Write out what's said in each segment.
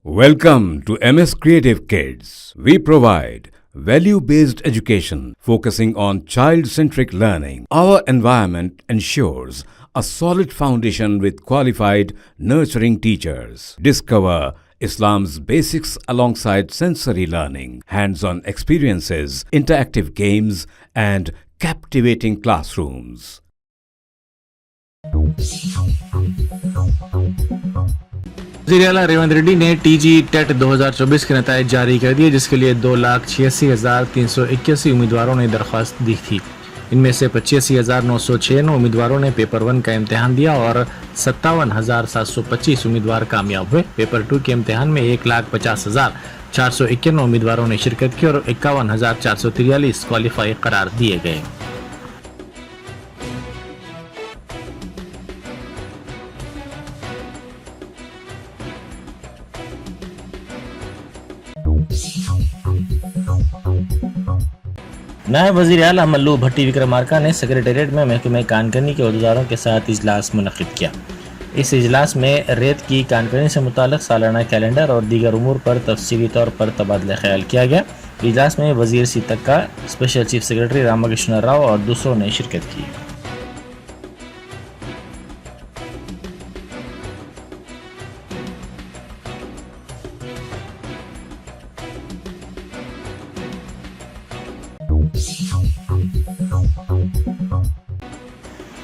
Welcome to MS Creative Kids. We provide value-based education focusing on child-centric learning. Our environment ensures a solid foundation with qualified, nurturing teachers. Discover Islam's basics alongside sensory learning, hands-on experiences, interactive games, and captivating classrooms. वज़ीर आला रेवंत रेड्डी ने TG TET 2024 के नतायज जारी कर दिए, जिसके लिए 2,86,381 उम्मीदवारों ने दरख्वास्त दी थी। इनमें से 85,996 उम्मीदवारों ने पेपर 1 का इम्तिहान दिया और 57,725 उम्मीदवार कामयाब हुए। पेपर 2 के इम्तिहान में 1,50,451 उम्मीदवारों ने शिरकत की और 51,443 क्वालिफाई करार दिए गए। नायब वज़ीर आला मल्लू भट्टी विक्रमार्का ने सेक्रेटेरिएट में महकमे कानकनी के अहदेदारों के साथ इजलास मुनक़िद किया। इस इजलास में रेत की कानकनी से मुताल्लिक़ सालाना कैलेंडर और दीगर उमूर पर तफसीली तौर पर तबादला ख्याल किया गया। इजलास में वज़ीर Seethakka, special chief secretary Ramakrishna Rao और दूसरों ने शिरकत की।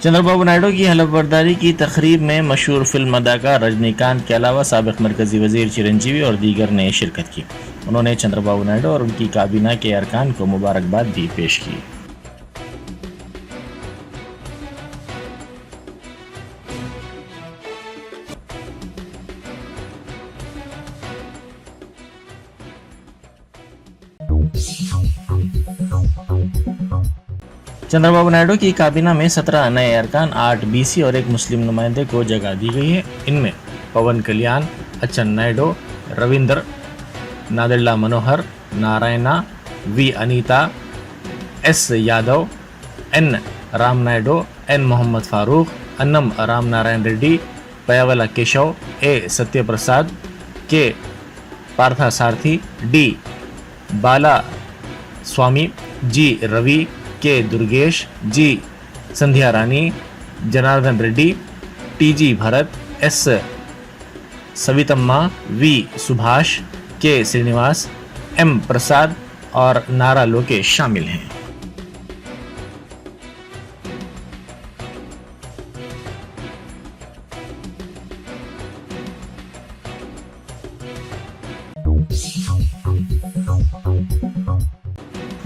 चंद्रबाबू नायडू की हलफबरदारी की तकरीब में मशहूर फिल्म अदाकार रजनीकांत के अलावा साबिक़ मरकज़ी वज़ीर चिरंजीवी और दीगर ने शिरकत की। उन्होंने चंद्रबाबू नायडू और उनकी काबीना के अरकान को मुबारकबाद भी पेश की। चंद्रबाबू नायडू की काबीना में 17 नए अरकान, 8 बीसी और 1 मुस्लिम नुमाइंदे को जगह दी गई है। इनमें Pawan Kalyan, Atchan Naidu, Ravindra, Nadendla Manohar, Narayana, V Anitha, S Yadav, N Ram Naidu, N Mohammed Farooq, Annam Ram Narayan Reddy, पयावला Keshav, ए सत्यप्रसाद, के पार्था सारथी, डी बाला स्वामी, G Ravi, K Durgesh, G Sandhya Rani, Janardhan Reddy, TG Bharath, S Savithamma, V Subhash, K Srinivas, M प्रसाद और नारा लोकेश शामिल हैं।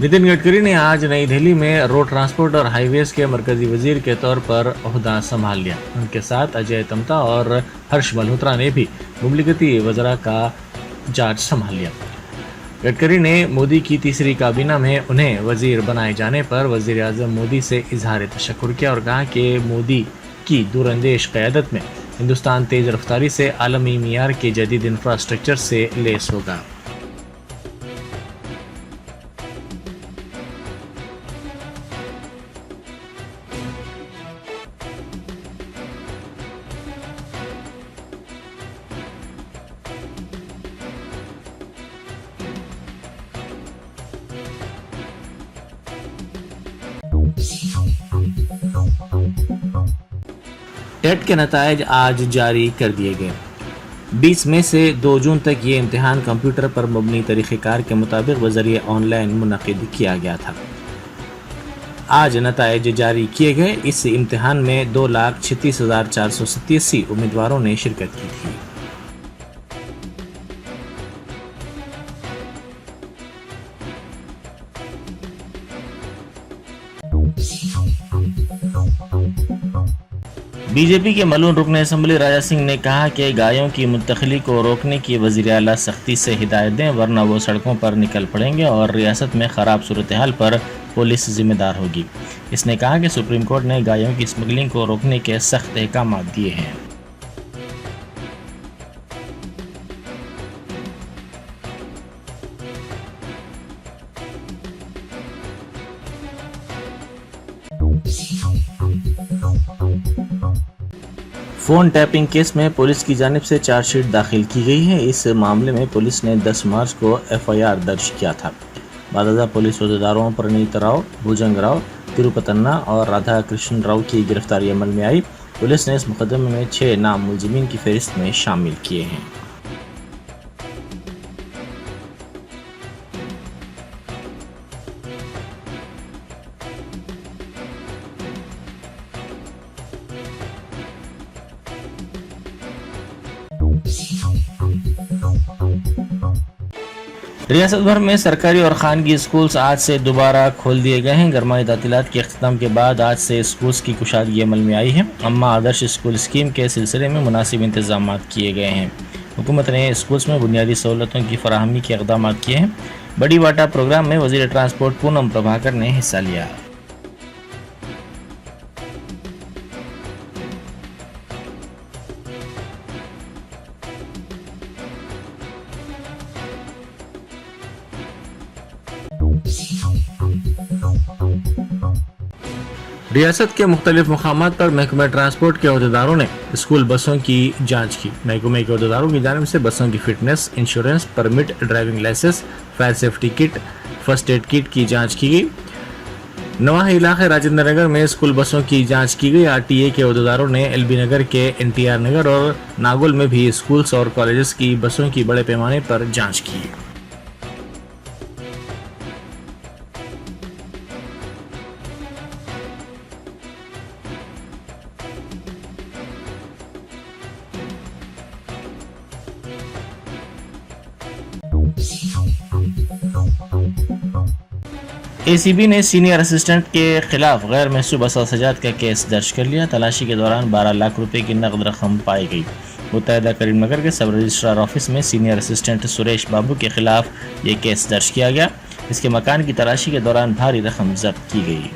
नितिन गडकरी ने आज नई दिल्ली में रोड ट्रांसपोर्ट और हाईवेज के मरकजी वजीर के तौर पर ओहदा संभाल लिया। उनके साथ अजय तमता और हर्ष मल्होत्रा ने भी मुमलिकती वज़रा का जाज संभाल लिया। गडकरी ने मोदी की तीसरी काबीना में उन्हें वजीर बनाए जाने पर वजीर आज़म मोदी से इजहार तशक्कुर किया और कहा कि मोदी की दूरंदेश क़यादत में हिंदुस्तान तेज़ रफ्तारी से आलमी मियार के जदीद इंफ्रास्ट्रक्चर से लैस होगा। टेट के नतायज आज जारी कर दिए गए। 20 मई से 2 जून तक ये इम्तिहान कंप्यूटर पर मबनी तरीक़ेकार के मुताबिक बज़रिए ऑनलाइन मुनक़िद किया गया था। आज नतायज जारी किए गए। इस इम्तिहान में 2,36,487 उम्मीदवारों ने शिरकत की थी। बीजेपी के मलून रुकन असम्बली राजा सिंह ने कहा कि गायों की मुंतकिली को रोकने की वज़ीर आला सख्ती से हिदायत दें, वरना वो सड़कों पर निकल पड़ेंगे और रियासत में ख़राब सूरत हाल पर पुलिस जिम्मेदार होगी। इसने कहा कि सुप्रीम कोर्ट ने गायों की स्मगलिंग को रोकने के सख्त अहकाम दिए हैं। फ़ोन टैपिंग केस में पुलिस की जानिब से चार्जशीट दाखिल की गई है। इस मामले में पुलिस ने 10 मार्च को FIR दर्ज किया था। बादशाह पुलिस अहदेदारों प्रणीत राव, भुजंग राव, तिरुपतन्ना और राधा कृष्ण राव की गिरफ्तारी अमल में आई। पुलिस ने इस मुकदमे में 6 नाम मुलजिमीन की फहरिस्त में शामिल किए हैं। रियासत भर में सरकारी और खानगी स्कूल्स आज से दोबारा खोल दिए गए हैं। गर्माई तातीलात के अख्ताम के बाद आज से स्कूल्स की कुशादगी अमल में आई है। अम्मा आदर्श स्कूल स्कीम के सिलसिले में मुनासिब इंतजाम किए गए हैं। हुकूमत ने स्कूल्स में बुनियादी सहूलतों की फराहमी के इक़दाम किए हैं। बड़ी वाटा प्रोग्राम में वज़ीर ट्रांसपोर्ट पूनम प्रभाकर ने हिस्सा लिया। रियासत के मुख्तलिफ मकामात पर महकमा ट्रांसपोर्ट के अहदेदारों ने स्कूल बसों की जांच की। महकमे के अहदेदारों की जानिब से बसों की fitness, insurance, permit, driving licence, fire safety kit, first aid kit की जांच की गई। नवाही इलाके राजेंद्र नगर में स्कूल बसों की जांच की गई। RTA के अहदेदारों ने LB नगर के NTR नगर और नागौल में भी स्कूल्स और कॉलेजेस की बसों की बड़े पैमाने पर जाँच की। ACB ने सीनियर असिस्टेंट के खिलाफ गैर महसूब असासजात का केस दर्ज कर लिया। तलाशी के दौरान 12 लाख रुपए की नकद रकम पाई गई। मुत्तहदा करीमनगर के सब रजिस्ट्रार ऑफिस में सीनियर असिस्टेंट सुरेश बाबू के खिलाफ ये केस दर्ज किया गया। इसके मकान की तलाशी के दौरान भारी रकम जब्त की गई।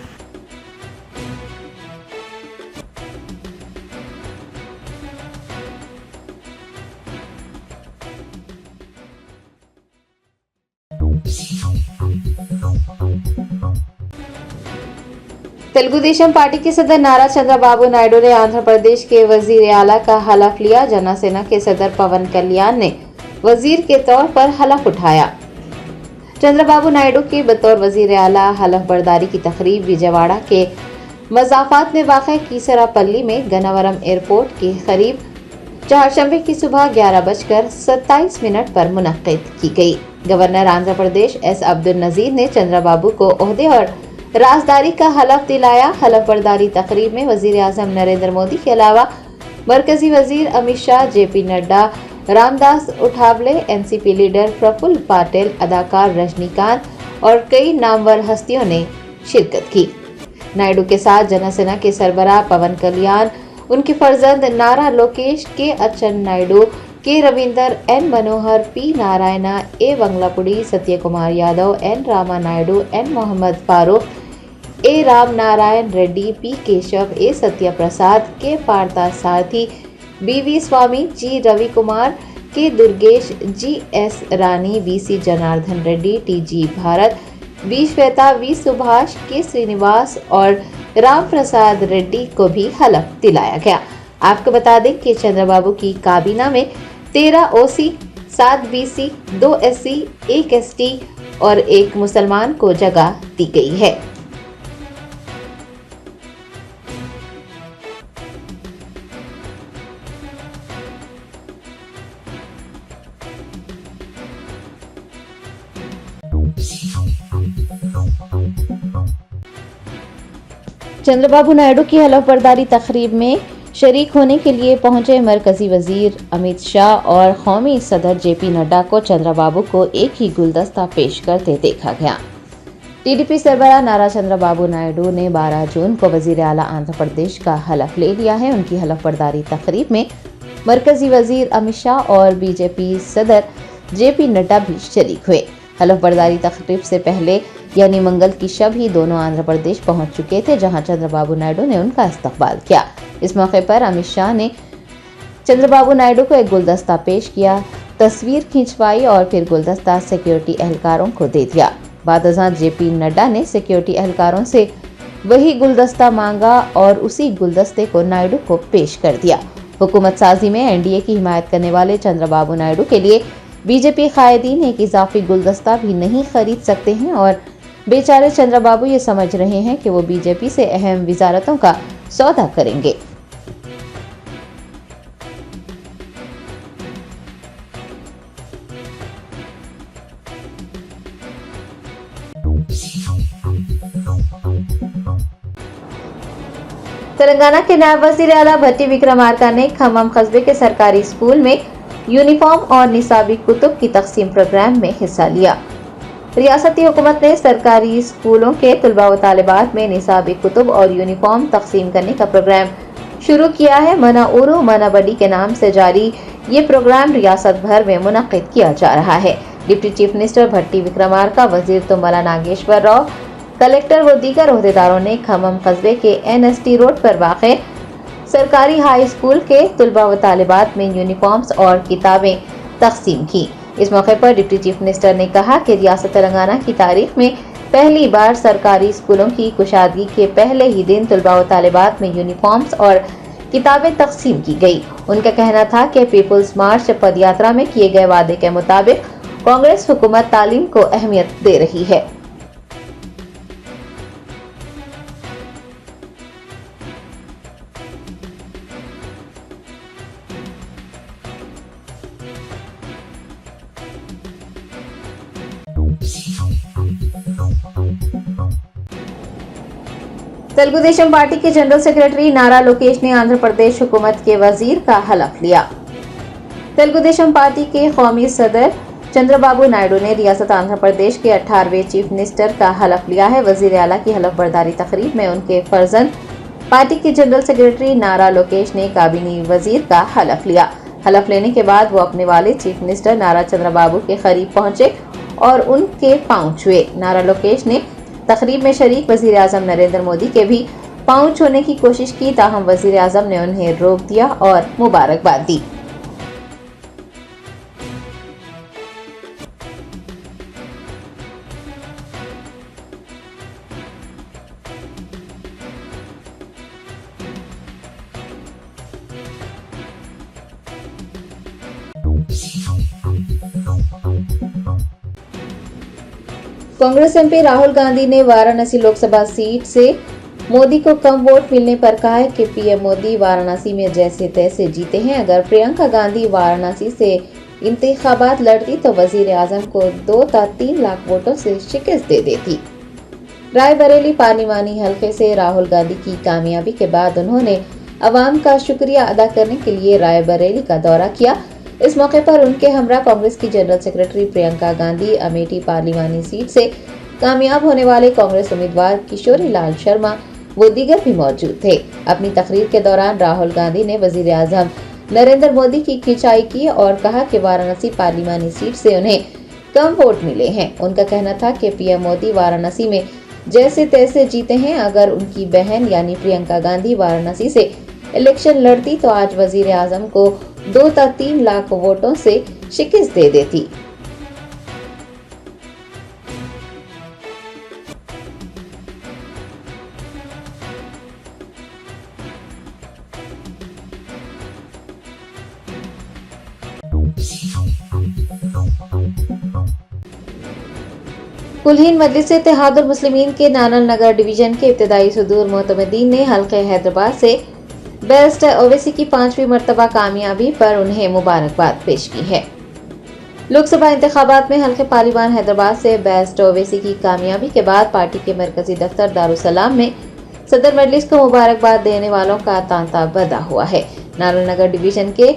तेलुगु देशम पार्टी के सदर नारा चंद्रबाबू नायडू ने आंध्र प्रदेश के वजीर आला का हलफ लिया। जनसेना के सदर पवन कल्याण ने वजीर के तौर पर हलफ उठाया। चंद्रबाबू नायडू की बतौर वजीर आला हलफ बर्दारी की तकरीब विजयवाड़ा के मजाफात में वाक़ कीसरापल्ली में गन्नावरम एयरपोर्ट के करीब चारशंबे की सुबह 11:27 पर मुनक्किद की गई। गवर्नर आंध्र प्रदेश S अब्दुल नजीर ने चंद्रबाबू को ओहदे और राजदारी का हलफ दिलाया। हलफ बर्दारी तकरीब में वजीर आजम नरेंद्र मोदी के अलावा मरकजी वजीर Amit Shah, JP Nadda, Ramdas Athawale, NCP leader Praful Patel, अदाकार रजनीकांत और कई नामवर हस्तियों ने शिरकत की। नायडू के साथ जनसेना के सरबराह पवन कल्याण, उनके फर्जंद नारा लोकेश, के अच्चन नायडू, के Ravinder, N Manohar, P Narayana, A वंगलापुड़ी, सत्य Kumar Yadav, N Rama Naidu, N Mohammad Farooq, A Ram Narayan Reddy, P Keshav, A सत्य प्रसाद, के पार्था सारथी, BV स्वामी, G रवि कुमार, के दुर्गेश, GS रानी, BC Janardan Reddy, TG Bharat, B Shweta, V Subhash, K Srinivas और राम प्रसाद रेड्डी को भी हलफ दिलाया गया। आपको बता दें कि चंद्रबाबू की काबीना में 13 OC, 7 BC, 2 SC, 1 ST और 1 मुसलमान को जगह दी गई है। चंद्रबाबू नायडू की हलफ बर्दारी तकरीब में शरीक होने के लिए पहुंचे मरकजी वजीर अमित शाह और कौमी सदर JP नड्डा को चंद्रबाबू को एक ही गुलदस्ता पेश करते देखा गया। TDP सरबराह नारा चंद्रबाबू नायडू ने 12 जून को वजीर आला आंध्र प्रदेश का हलफ ले लिया है। उनकी हलफ बर्दारी तकरीब में मरकजी वजीर अमित शाह और BJP सदर JP नड्डा भी शरीक हुए। हलफ बर्दारी तकरीब से पहले यानी मंगल की शब ही दोनों आंध्र प्रदेश पहुंच चुके थे, जहां चंद्रबाबू नायडू ने उनका इस्तकबाल किया। इस मौके पर अमित शाह ने चंद्रबाबू नायडू को एक गुलदस्ता पेश किया, तस्वीर खिंचवाई और फिर गुलदस्ता सिक्योरिटी एहलकारों को दे दिया। बाद अज़ां JP नड्डा ने सिक्योरिटी एहलकारों से वही गुलदस्ता मांगा और उसी गुलदस्ते को नायडू को पेश कर दिया। हुकूमत साजी में एनडीए की हिमायत करने वाले चंद्रबाबू नायडू के लिए बीजेपी कायदीन एक इजाफी गुलदस्ता भी नहीं खरीद सकते हैं और बेचारे चंद्रबाबू ये समझ रहे हैं कि वो बीजेपी से अहम विजारतों का सौदा करेंगे। तेलंगाना के नायब वजीर आला भट्टी विक्रमार्का ने खम्मम कस्बे के सरकारी स्कूल में यूनिफॉर्म और निसाबी कुतुब की तकसीम प्रोग्राम में हिस्सा लिया। रियासती हुकूमत ने सरकारी स्कूलों के तलबा व तालिबात में निसाबी कुतुब और यूनिफॉर्म तकसीम करने का प्रोग्राम शुरू किया है। मना उरू मना बडी के नाम से जारी ये प्रोग्राम रियासत भर में मुनक्किद किया जा रहा है। डिप्टी चीफ मिनिस्टर भट्टी विक्रमार्का, वजीर तुम्बला नागेश्वर राव, कलेक्टर व दीगर ओहदेदारों ने खम्मम कस्बे के NST रोड पर वाक़े सरकारी हाई स्कूल के तलबा व तालिबात में यूनिफॉर्म्स और किताबें तकसीम की। इस मौके पर डिप्टी चीफ मिनिस्टर ने कहा कि रियासत तेलंगाना की तारीख में पहली बार सरकारी स्कूलों की कुशादगी के पहले ही दिन तलबा व तालिबात में यूनिफॉर्म्स और किताबें तकसीम की गई। उनका कहना था कि पीपुल्स मार्च पदयात्रा में किए गए वादे के मुताबिक कांग्रेस हुकूमत तालीम को अहमियत दे रही है। तेलुगु देशम पार्टी के जनरल सेक्रेटरी नारा लोकेश ने आंध्र प्रदेश हुकूमत के वजीर का हलफ लिया। तेलुगु देशम पार्टी के कौमी सदर चंद्रबाबू नायडू ने रियासत आंध्र प्रदेश के 18वें चीफ मिनिस्टर का हलफ लिया है। वजीर आला की हलफ बर्दारी तकरीब में उनके फर्जंद पार्टी के जनरल सेक्रेटरी नारा लोकेश ने काबीनी वजीर का हलफ लिया। हलफ लेने के बाद वो अपने वाले चीफ मिनिस्टर नारा चंद्रबाबू के करीब पहुंचे और उनके पांव छुए। नारा लोकेश ने तकरीब में शरीक वजीर आजम नरेंद्र मोदी के भी पांव छूने की कोशिश की, ताहम वजीर आजम ने उन्हें रोक दिया और मुबारकबाद दी। कांग्रेस एमपी राहुल गांधी ने वाराणसी लोकसभा सीट से मोदी को कम वोट मिलने पर कहा है कि पीएम मोदी वाराणसी में जैसे तैसे जीते हैं। अगर प्रियंका गांधी वाराणसी से इंतखाबात लड़ती तो वजीर आजम को 2 या 3 लाख वोटों से शिकस्त दे देती। रायबरेली पार्लिमानी हलके से राहुल गांधी की कामयाबी के बाद उन्होंने अवाम का शुक्रिया अदा करने के लिए रायबरेली का दौरा किया। इस मौके पर उनके हमरा कांग्रेस की जनरल सेक्रेटरी प्रियंका गांधी, अमेठी पार्लिमानी सीट से कामयाब होने वाले कांग्रेस उम्मीदवार किशोरी लाल शर्मा वो दीगर भी मौजूद थे। अपनी तकरीर के दौरान राहुल गांधी ने वजीर आजम नरेंद्र मोदी की खिंचाई की और कहा कि वाराणसी पार्लिमानी सीट से उन्हें कम वोट मिले हैं। उनका कहना था कि पीएम मोदी वाराणसी में जैसे तैसे जीते हैं। अगर उनकी बहन यानी प्रियंका गांधी वाराणसी से इलेक्शन लड़ती तो आज वजीर आजम को 2 या 3 लाख वोटों से शिकस्त दे देती। कुलहीन मजलिस इत्तेहादुल मुस्लिमीन के नानल नगर डिवीजन के इब्तिदाई सुदूर मोतमदीन ने हल्के हैदराबाद से बेस्ट ओवैसी की 5वीं मर्तबा कामयाबी पर उन्हें मुबारकबाद पेश की है। लोकसभा इंतखाबात में हल्के पार्लिमान हैदराबाद से बेस्ट ओवैसी की कामयाबी के बाद पार्टी के मरकजी दफ्तर दारुसलाम में सदर मजलिस को मुबारकबाद देने वालों का तांता बंधा हुआ है। नानल नगर डिवीजन के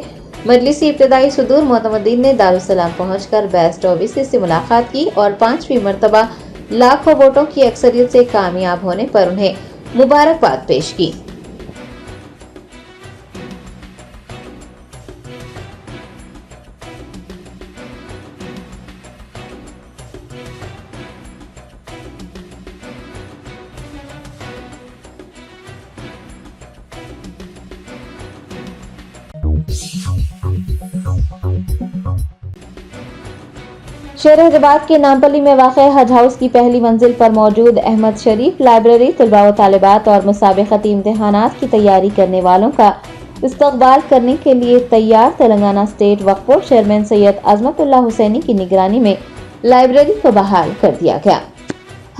मजलिसी इब्तिदाई सुदूर मोतमदीन ने दारुसलाम पहुंचकर बेस्ट ओवैसी से मुलाकात की और 5वीं मर्तबा लाखों वोटों की अक्सरियत से कामयाब होने पर उन्हें मुबारकबाद पेश की। शहर हैदराबाद के नामपल्ली में वाक़े हज हाउस की पहली मंजिल पर मौजूद अहमद शरीफ लाइब्रेरी तलबा व तालिबात और मुसाबिक़ती इम्तिहानात की तैयारी करने वालों का इस्तकबाल करने के लिए तैयार तेलंगाना स्टेट वक्फ बोर्ड चेयरमैन सैयद अजमतुल्ला हुसैनी की निगरानी में लाइब्रेरी को बहाल कर दिया गया।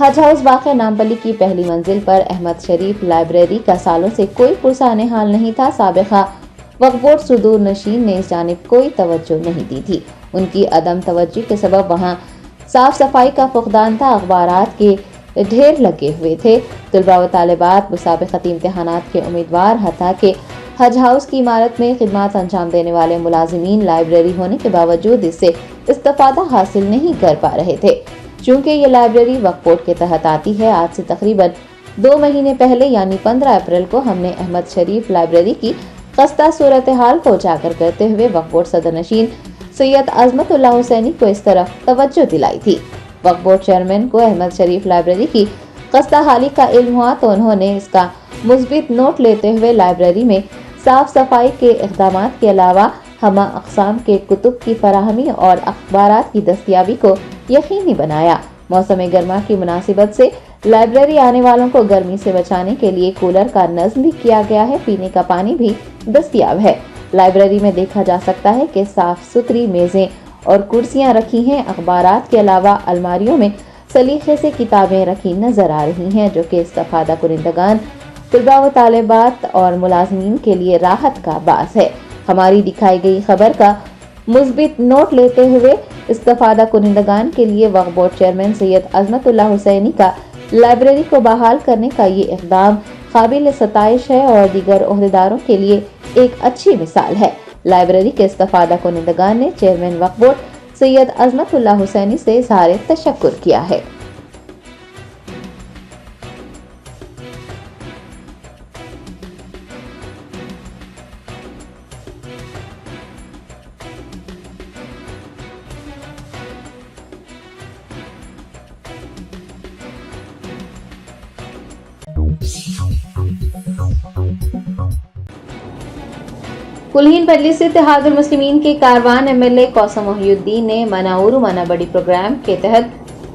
हज हाउस वाक़या नामपल्ली की पहली मंजिल पर अहमद शरीफ लाइब्रेरी का सालों से कोई पुरसाने हाल नहीं था। साबिक़ा वक्फ बोर्ड सुदूर नशीन ने इस जानिब कोई तवज्जो नहीं दी थी। उनकी अदम तवज्जो के सबब वहाँ साफ सफाई का फुकदान था, अखबारात के ढेर लगे हुए थे। तलबा व तालिबात, मुसाबिक़ती इम्तिहानात के उम्मीदवार, हत्ता के हज हाउस की इमारत में खिदमत अंजाम देने वाले मुलाजिमीन लाइब्रेरी होने के बावजूद इससे इस्तेफादा हासिल नहीं कर पा रहे थे। चूँकि ये लाइब्रेरी वक्फ बोर्ड के तहत आती है, आज से तकरीबन 2 महीने पहले यानी 15 अप्रैल को हमने अहमद शरीफ लाइब्रेरी की खस्ता सूरत हाल को उजागर करते हुए वक्फ बोर्ड सदर नशीन सैयद अजमतुल्ला हुसैनी को इस तरफ तवज्जो दिलाई थी। वक्फ बोर्ड चेयरमैन को अहमद शरीफ लाइब्रेरी की खस्ता हाली का इल्म हुआ तो उन्होंने इसका मुस्बित नोट लेते हुए लाइब्रेरी में साफ सफाई के इक़दाम के अलावा हमा अक़साम के कुतुब की फराहमी और अखबारात की दस्तियाबी को यकीनी बनाया। मौसम गर्मा की मुनासिबत से लाइब्रेरी आने वालों को गर्मी से बचाने के लिए कूलर का नज़्म भी किया गया है। पीने का पानी भी दस्तियाब है। लाइब्रेरी में देखा जा सकता है कि साफ सुथरी मेज़ें और कुर्सियां रखी हैं। अखबारात के अलावा अलमारियों में सलीके से किताबें रखी नजर आ रही हैं, जो कि इस्तेफादा कुनिंदगान, तलबा व तालिबात और मुलाजमीन के लिए राहत का बास है। हमारी दिखाई गई खबर का मुस्बित नोट लेते हुए इस्तेफादा कुनिंदगान के लिए वक्फ बोर्ड चेयरमैन सैयद अजमतुल्ला हुसैनी का लाइब्रेरी को बहाल करने का ये इक़दाम काबिल सताइश है और दीगर ओहदेदारों के लिए एक अच्छी मिसाल है। लाइब्रेरी के इस्तेफादा कुनिंदगान ने चेयरमैन वक्फ बोर्ड सैयद अजमतुल्ला हुसैनी से इज़हार तशक्कुर किया है। कुलहीन बदली से इत्तेहादुल मुस्लिमीन के कारवान एमएलए कौसम मोहिउद्दीन ने मनाउर मनाबड़ी प्रोग्राम के तहत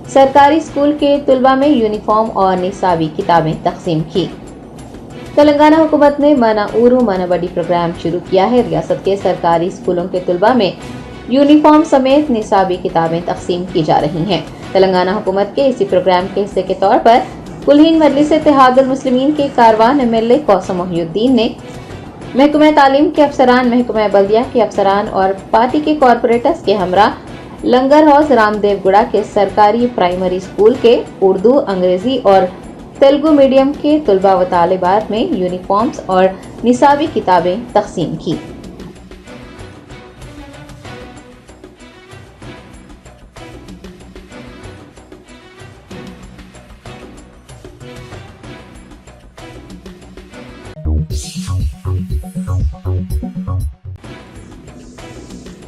सरकारी स्कूल के तुलबा में यूनिफॉर्म और निसाबी किताबें तकसीम की। तेलंगाना हुकूमत ने मनाउर मनाबड़ी प्रोग्राम शुरू किया है। रियासत के सरकारी स्कूलों के तुलबा में यूनिफॉर्म समेत निसाबी किताबें तकसीम की जा रही हैं। तेलंगाना हुकूमत के इसी प्रोग्राम के हिस्से के तौर पर कुलहीन बदली से इत्तेहादुल मुस्लिमीन के कारवान एमएलए कौसम मोहिउद्दीन ने महकमा तालीम के अफसरान, महकमा बल्दिया के अफसरान और पार्टी के कॉरपोरेटर्स के हमरा लंगर हाउस रामदेवगुड़ा के सरकारी प्राइमरी स्कूल के उर्दू, अंग्रेजी और तेलुगु मीडियम के तुलबा व तालिबात में यूनिफॉर्म्स और निसाबी किताबें तकसीम की।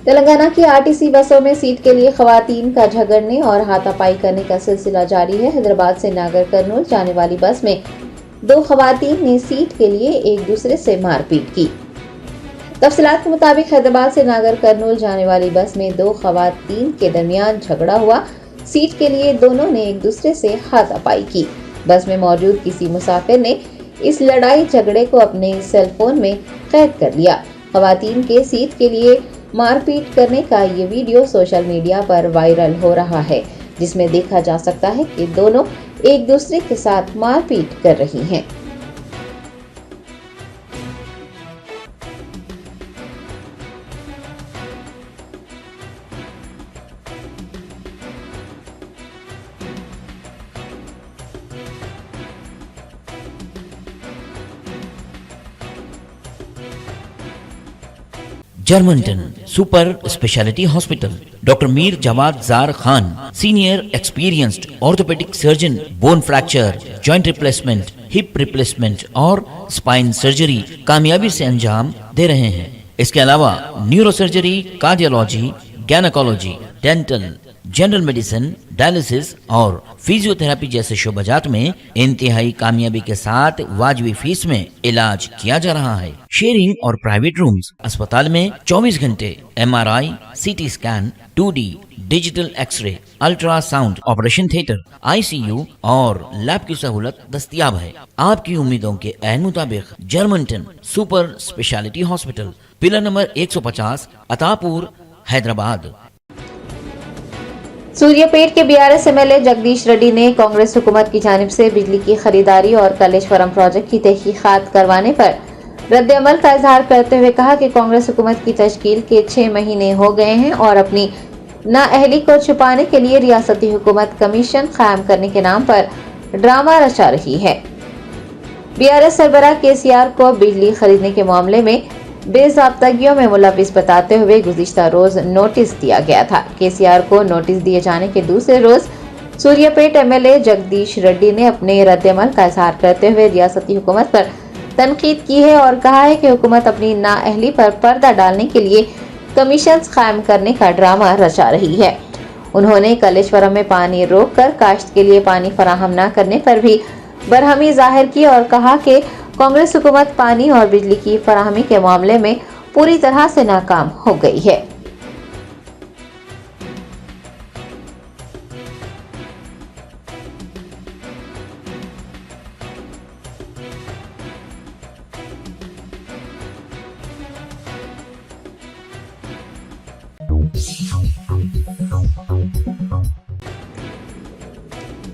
तेलंगाना की आरटीसी बसों में सीट के लिए खवातीन का झगड़ने और हाथापाई करने का सिलसिला जारी है। हैदराबाद से नागर कर्नूल जाने वाली बस में 2 खवातीन ने सीट के लिए एक दूसरे से मारपीट की। तफसीलात के मुताबिक हैदराबाद से नागर कर्नूल जाने वाली बस में 2 खवातीन के दरमियान झगड़ा हुआ। सीट के लिए दोनों ने एक दूसरे से हाथापाई की। बस में मौजूद किसी मुसाफिर ने इस लड़ाई झगड़े को अपने सेलफोन में कैद कर लिया। खवातीन के सीट के लिए मारपीट करने का ये वीडियो सोशल मीडिया पर वायरल हो रहा है, जिसमें देखा जा सकता है कि दोनों एक दूसरे के साथ मारपीट कर रही हैं। Germanten super speciality hospital, doctor Mir Jawad Jar Khan, senior experienced orthopaedic surgeon, bone fracture, joint replacement, hip replacement और स्पाइन सर्जरी कामयाबी से अंजाम दे रहे हैं। इसके अलावा neuro surgery, cardiology, gynaecology, dental, general medicine, dialysis और फिजियोथेरेपी जैसे शोबाजात में इंतहाई कामयाबी के साथ वाजिबी फीस में इलाज किया जा रहा है। शेयरिंग और प्राइवेट रूम्स, अस्पताल में 24 घंटे MRI, CT scan, 2D digital x ray, ultrasound, operation theatre, ICU और लैब की सहूलत दस्तयाब है। आपकी उम्मीदों के ऐन मुताबिक Germanten super speciality hospital, pillar number 150, Attapur, Hyderabad. Suryapet के बीआरएस एमएलए जगदीश रेड्डी ने कांग्रेस हुकूमत की जानिब से बिजली की खरीदारी और कलेश्वरम प्रोजेक्ट की तहकीकात करवाने पर रद्द अमल का इजहार करते हुए कहा कि कांग्रेस हुकूमत की तश्कील के 6 महीने हो गए हैं और अपनी नाअहली को छुपाने के लिए रियासती हुकूमत कमीशन कायम करने के नाम पर ड्रामा रचा रही है। बीआरएस सरबराह केसीआर को बिजली खरीदने के मामले में बेज़ाब्तगियों में मुलविस बताते हुए गुज़िश्ता रोज नोटिस दिया गया था। केसीआर को नोटिस दिए जाने के दूसरे रोज सूर्यापेट एमएलए जगदीश रेड्डी ने अपने रद्दअमल का इजहार करते हुए रियासती हुकूमत पर तनकीद की है और कहा है कि हुकूमत अपनी नाअहली पर पर्दा डालने के लिए कमीशन कायम करने का ड्रामा रचा रही है। उन्होंने कलेश्वरम में पानी रोककर काश्त के लिए पानी फराहम न करने पर भी बरहमी जाहिर की और कहा कि कांग्रेस हुकूमत पानी और बिजली की फराहमी के मामले में पूरी तरह से नाकाम हो गई है।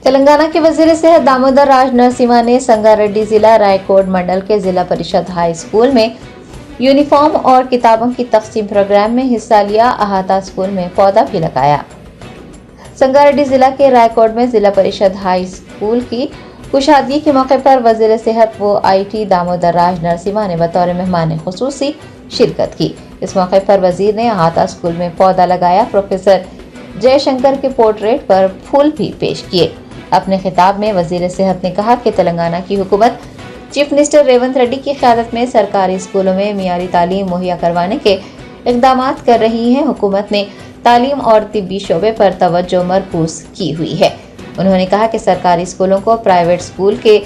तेलंगाना के वजीर सेहत दामोदर राज नरसिम्हा ने संगारेड्डी जिला रायकोट मंडल के जिला परिषद हाई स्कूल में यूनिफॉर्म और किताबों की तकसीम प्रोग्राम में हिस्सा लिया। अहाता स्कूल में पौधा भी लगाया। संगारेड्डी जिला के रायकोट में जिला परिषद हाई स्कूल की कुशादगी के मौके पर वजीर सेहत व IT दामोदर राज नरसिम्हा ने बतौर मेहमान खुसूसी शिरकत की। इस मौके पर वजीर ने अहाता स्कूल में पौधा लगाया। प्रोफेसर जयशंकर के पोर्ट्रेट पर फूल भी पेश किए। अपने खिताब में वजीर सेहत ने कहा कि तेलंगाना की हुकूमत चीफ मिनिस्टर रेवंत रेड्डी की क़यादत में सरकारी स्कूलों में मियारी तालीम मुहैया करवाने के इक़दाम कर रही है। हुकूमत ने तालीम और तिब्बी शोबे पर तवज्जो मरकूज की हुई है। उन्होंने कहा कि सरकारी स्कूलों को प्राइवेट स्कूल के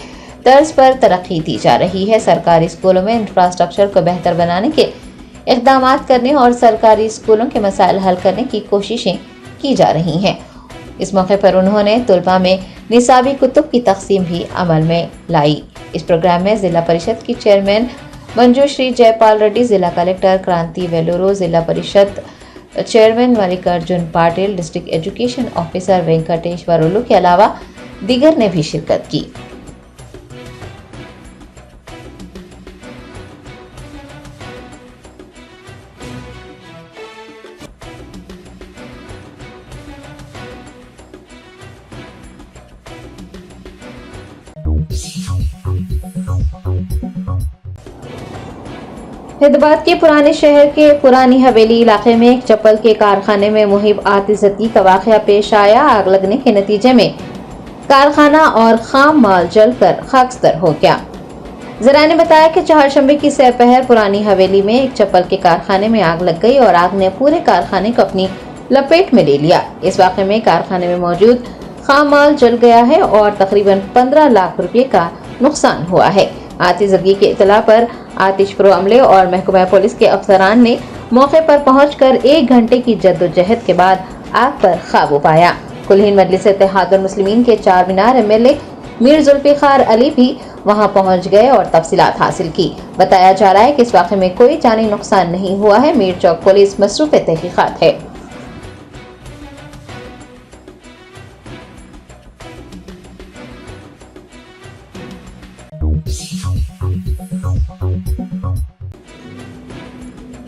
तर्ज पर तरक्की दी जा रही है। सरकारी स्कूलों में इंफ्रास्ट्रक्चर को बेहतर बनाने के इक़दाम करने और सरकारी स्कूलों के मसाइल हल करने की कोशिशें की जा रही हैं। इस मौके पर उन्होंने तुलबा में निसाबी कुतुब की तकसीम भी अमल में लाई। इस प्रोग्राम में जिला परिषद की चेयरमैन मंजूश्री जयपाल रेड्डी, जिला कलेक्टर क्रांति Veluru, zilla parishad chairman Mallikarjun Patil, district education officer Venkateswarlu के अलावा दीगर ने भी शिरकत की। हैदराबाद के पुराने शहर के पुरानी हवेली इलाके में एक चप्पल के कारखाने में मुहिब आतिशबाजी का वाकया पेश आया। आग लगने के नतीजे में कारखाना और खाम माल जलकर खाकस्तर हो गया। जरा ने बताया कि चहारशंबे की सपहर पुरानी हवेली में एक चप्पल के कारखाने में आग लग गई और आग ने पूरे कारखाने को अपनी लपेट में ले लिया। इस वाकये में कारखाने में मौजूद खाम माल जल गया है और तकरीबन 15 लाख रुपए का नुकसान हुआ है। आतिशबाजी की इत्तला पर आतिशप्रो अमले और महकमा पुलिस के अफसरान ने मौके पर पहुंचकर 1 घंटे की जद्दोजहद के बाद आग पर काबू पाया। कुल हिंद मजलिस इत्तेहादुल मुस्लिमीन के 4 मीनार एमएलए मीर जुल्फिकार अली भी वहां पहुंच गए और तफसीलात हासिल की। बताया जा रहा है कि इस वाक़े में कोई जानी नुकसान नहीं हुआ है। मीर चौक पुलिस मसरूफ तहकीकात है।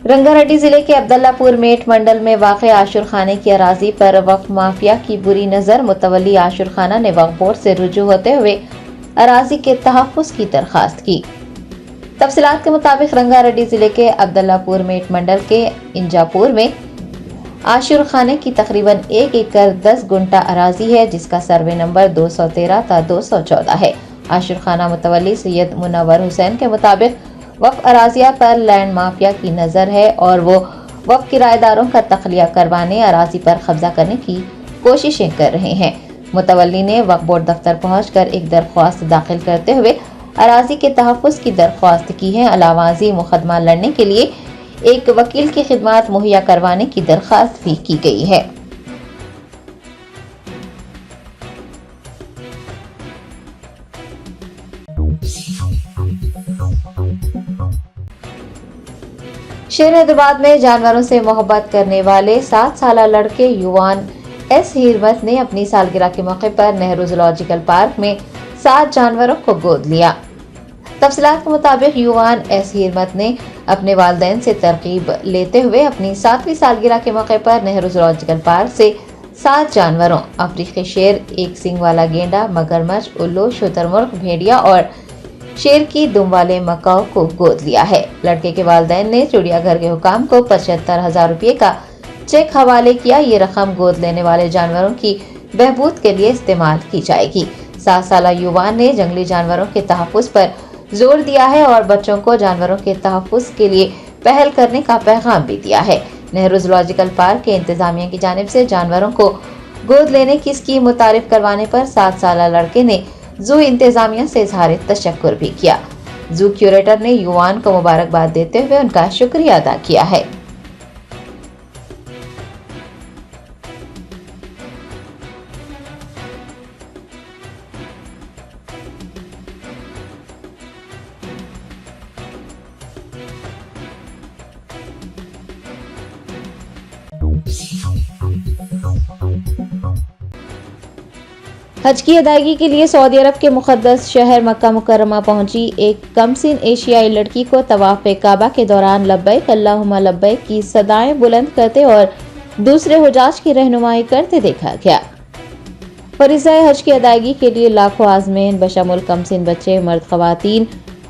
रंगारेड्डी जिले के अब्दुल्लापुर मेट मंडल में वाक़ आशुर खाने की अराजी पर वक्फ माफिया की बुरी नजर। मुतवल्ली आशुर खाना ने वक्फ बोर्ड से रुजू होते हुए अराजी के तहफ़्फ़ुज़ की दरख्वास्त की। तफसीलात के मुताबिक रंगारेड्डी जिले के अब्दुल्लापुर मेट मंडल के इंजापुर में आशुर खाने की तकरीबन 1 एकड़ 10 गुंटा अराजी है, जिसका सर्वे नंबर 213 ता 214 है। आशुर खाना मुतवल्ली सैयद मुनव्वर हुसैन के मुताबिक वक्फ अराजिया पर लैंड माफिया की नज़र है और वो वक्फ किराएदारों का तखलिया करवाने अराजी पर कब्जा करने की कोशिशें कर रहे हैं। मुतवल्ली ने वक्फ बोर्ड दफ्तर पहुंचकर एक दरख्वास्त दाखिल करते हुए अराजी के तहफ़्फ़ुज़ की दरख्वास्त की है। अलावाजी मुकदमा लड़ने के लिए एक वकील की खिदमत मुहैया करवाने की दरख्वास्त भी की गई है। शेर हैदराबाद में जानवरों से मोहब्बत करने वाले 7 साल लड़के युवान एस हिरमत ने अपनी सालगिरह के मौके पर नेहरू जूलॉजिकल पार्क में 7 जानवरों को गोद लिया। तफसीलात के मुताबिक युवान एस हिरमत ने अपने वालिदैन से तरकीब लेते हुए अपनी 7वीं सालगिरह के मौके पर नेहरू जूलॉजिकल पार्क से 7 जानवरों अफ्रीकी शेर, एक सींग वाला गेंडा, मगरमच्छ, उल्लू, शुतुरमुर्ग, भेड़िया और शेर की दुम वाले मकाओ को गोद लिया है। लड़के के वालिदैन ने चिड़ियाघर के हुकाम को 75,000 रुपये का चेक हवाले किया। ये रकम गोद लेने वाले जानवरों की बहबूद के लिए इस्तेमाल की जाएगी। 7 साल युवान ने जंगली जानवरों के तहफ़्फ़ुज़ पर जोर दिया है और बच्चों को जानवरों के तहफ़्फ़ुज़ के लिए पहल करने का पैगाम भी दिया है। नेहरू जूलॉजिकल पार्क के इंतजामिया की जानिब से जानवरों को गोद लेने की स्कीम मुतारिफ करवाने पर 7 साल लड़के ने जू इंतजामिया से इजहार तशक्कुर भी किया। जू क्यूरेटर ने युवान को मुबारकबाद देते हुए उनका शुक्रिया अदा किया है। हज की अदायगी के लिए सऊदी अरब के मुक़द्दस शहर मक्का मुकर्रमा पहुंची एक कमसिन एशियाई लड़की को तवाफ़ काबा के दौरान लब्बैक अल्लाहुम्मा लब्बैक की सदाएं बुलंद करते और दूसरे हुजाज की रहनुमाई करते देखा गया। फरीज़ा हज की अदायगी के लिए लाखों आज़मीन बशमुल कमसिन बच्चे, मर्द, ख़वातीन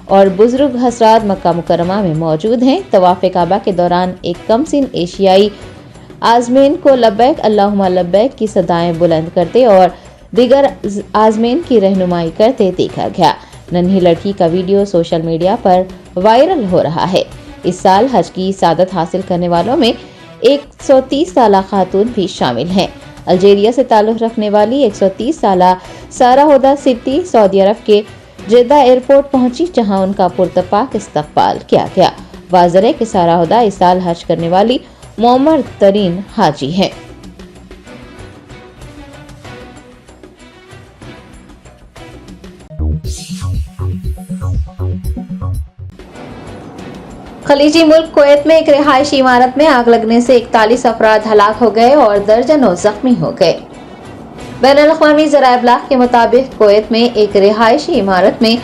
और बुजुर्ग हज़रात मक्का मुकर्रमा में मौजूद हैं। तवाफ़ काबा के दौरान एक कमसिन एशियाई आज़मीन को लब्बैक अल्लाहुम्मा लब्बैक की सदाएं बुलंद करते और दिगर आज़मीन की रहनुमाई करते देखा गया। नन्ही लड़की का वीडियो सोशल मीडिया पर वायरल हो रहा है। इस साल हज की सादत हासिल करने वालों में 130 साला खातून भी शामिल हैं। अल्जीरिया से ताल्लुक़ रखने वाली 130 साला सारा हुदा सिद्दी सऊदी अरब के जेद्दा एयरपोर्ट पहुंची, जहां उनका पुरतपाक इस्तकबाल किया गया। वाज़ेह है कि सारा हुदा इस साल हज करने वाली मोमर तरीन हाजी हैं। खलीजी मुल्क कुवैत में एक रिहायशी इमारत में आग लगने से 41 अफराद हलाक हो गए और दर्जनों जख्मी हो गए। बैनुल-अक़वामी ज़राए इब्लाग के मुताबिक कुवैत में एक रिहायशी इमारत में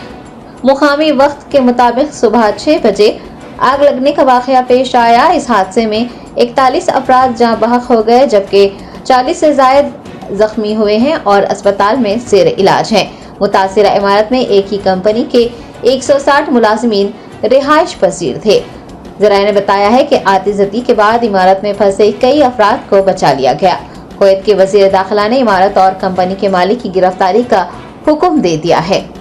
मुकामी वक्त के मुताबिक सुबह 6 बजे आग लगने का वाक़या पेश आया। इस हादसे में 41 अफराद जाँ बहक हो गए, जबकि 40 से ज़ायद जख्मी हुए हैं और अस्पताल में ज़ेर इलाज हैं। मुतासिरा इमारत में एक ही कंपनी के 160 मुलाजिमीन रिहाइश पजीर थे। ज़राए ने बताया है कि आतिज़ती के बाद इमारत में फंसे कई अफराद को बचा लिया गया। कुवैत के वज़ीर दाखिला ने इमारत और कंपनी के मालिक की गिरफ्तारी का हुक्म दे दिया है।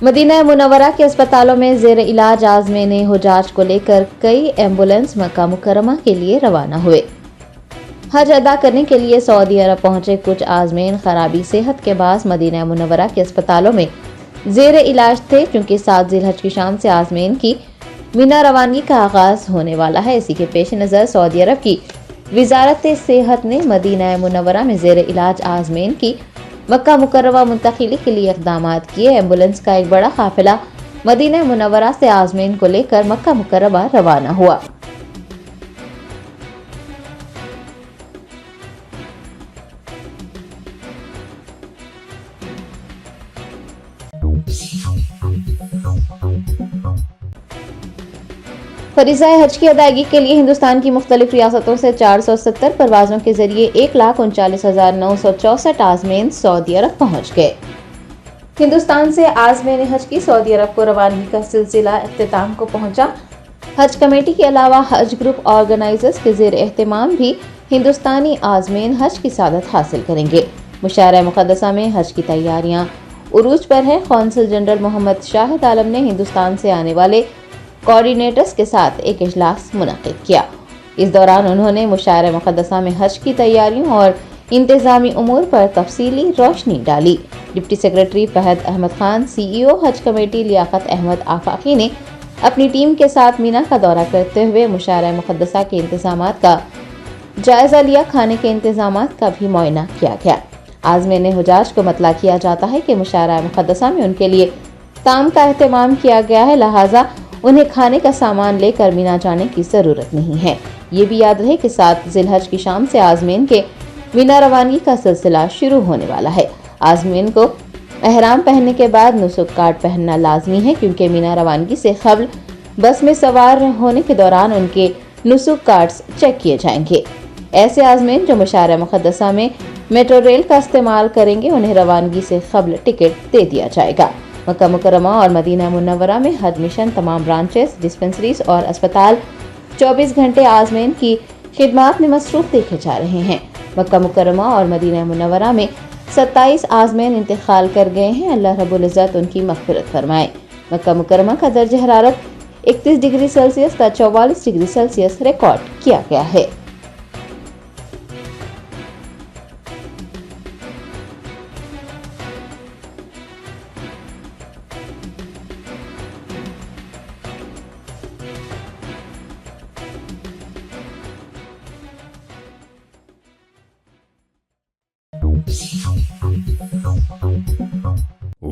मदीना मुनव्वरा के अस्पतालों में ज़ेर इलाज आज़मीन हुजाज को लेकर कई एम्बुलेंस मक्का मुकर्रमा के लिए रवाना हुए। हज अदा करने के लिए सऊदी अरब पहुंचे कुछ आज़मीन खराबी सेहत के बाद मदीना मुनव्वरा के अस्पतालों में ज़ेर इलाज थे, क्योंकि 7 ज़िलहज की शाम से आज़मीन की मीना रवानगी का आगाज होने वाला है। इसी के पेश नज़र सऊदी अरब की वजारत सेहत ने मदीना मुनव्वरा में ज़ेर इलाज आज़मीन की मक्का मुकर्रमा मुंतकिली के लिए इक़दाम किए। एम्बुलेंस का एक बड़ा काफिला मदीना मुनव्वरा से आज़मीन को लेकर मक्का मुकर्रमा रवाना हुआ। फरीज़ा हज की अदायगी के लिए हिंदुस्तान की मुख्तलिफ रियासतों से 470 परवाज़ों के जरिए 1,39,964 आज़मीन सऊदी अरब पहुँच गए। हिंदुस्तान से आज़मीन हज की सऊदी अरब को रवानगी का सिलसिला इख्तिताम को पहुँचा। हज कमेटी के अलावा हज ग्रुप ऑर्गेनाइजर्स के ज़ेर एहतमाम भी हिंदुस्तानी आज़मीन हज की सादत हासिल करेंगे। मुशारा मुक़द्दसा में हज की तैयारियाँ उरूज पर है। कौंसल जनरल मोहम्मद शाहिद आलम ने हिंदुस्तान से आने वाले कोऑर्डिनेटर्स के साथ एक इजलास मुनक्किद किया। इस दौरान उन्होंने मुशायरा मुक़द्दसा में हज की तैयारियों और इंतज़ामी उमूर पर तफसीली रोशनी डाली। Deputy secretary Fahad Ahmed Khan, CEO हज कमेटी लियाकत अहमद आफाकी ने अपनी टीम के साथ मीना का दौरा करते हुए मुशायरा मुक़द्दसा के इंतज़ामात का जायज़ा लिया। खाने के इंतज़ामात का भी मुआयना किया गया। आज़मीन हुजाज को मतला किया जाता है कि मुशायरा मुक़द्दसा में उनके लिए ताम का एहतमाम किया गया है, लिहाजा उन्हें खाने का सामान लेकर मीना जाने की ज़रूरत नहीं है। ये भी याद रहे कि 7 ज़िलहज की शाम से आज़मीन के मीना रवानगी का सिलसिला शुरू होने वाला है। आज़मीन को एहराम पहनने के बाद नुसुक कार्ड पहनना लाजमी है, क्योंकि मीना रवानगी से कबल बस में सवार होने के दौरान उनके नुसुक कार्ड्स चेक किए जाएंगे। ऐसे आज़मीन जो मुशायरा मुक़द्दसा में मेट्रो रेल का इस्तेमाल करेंगे, उन्हें रवानगी से कबल टिकट दे दिया जाएगा। मक्का मुकर्रमा और मदीना मुनव्वरा में हज मिशन तमाम ब्रांचेस, डिस्पेंसरीज और अस्पताल 24 घंटे आज़मीन की खिदमात में मसरूफ देखे जा रहे हैं। मक्का मुकर्रमा और मदीना मुनव्वरा में 27 आज़मीन इंतकाल कर गए हैं। अल्लाह रब्बुल इज़्ज़त उनकी मग़फ़िरत फरमाए। मक्का मुकर्रमा का दर्ज हरारत 31 डिग्री सेल्सियस तथा 44 डिग्री सेल्सियस रिकॉर्ड किया गया है।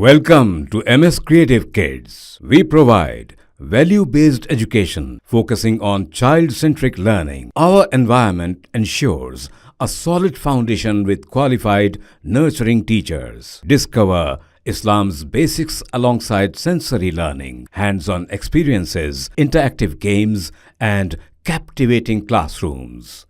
Welcome to MS Creative Kids. We provide value-based education focusing on child-centric learning. Our environment ensures a solid foundation with qualified, nurturing teachers. Discover Islam's basics alongside sensory learning, hands-on experiences, interactive games, and captivating classrooms.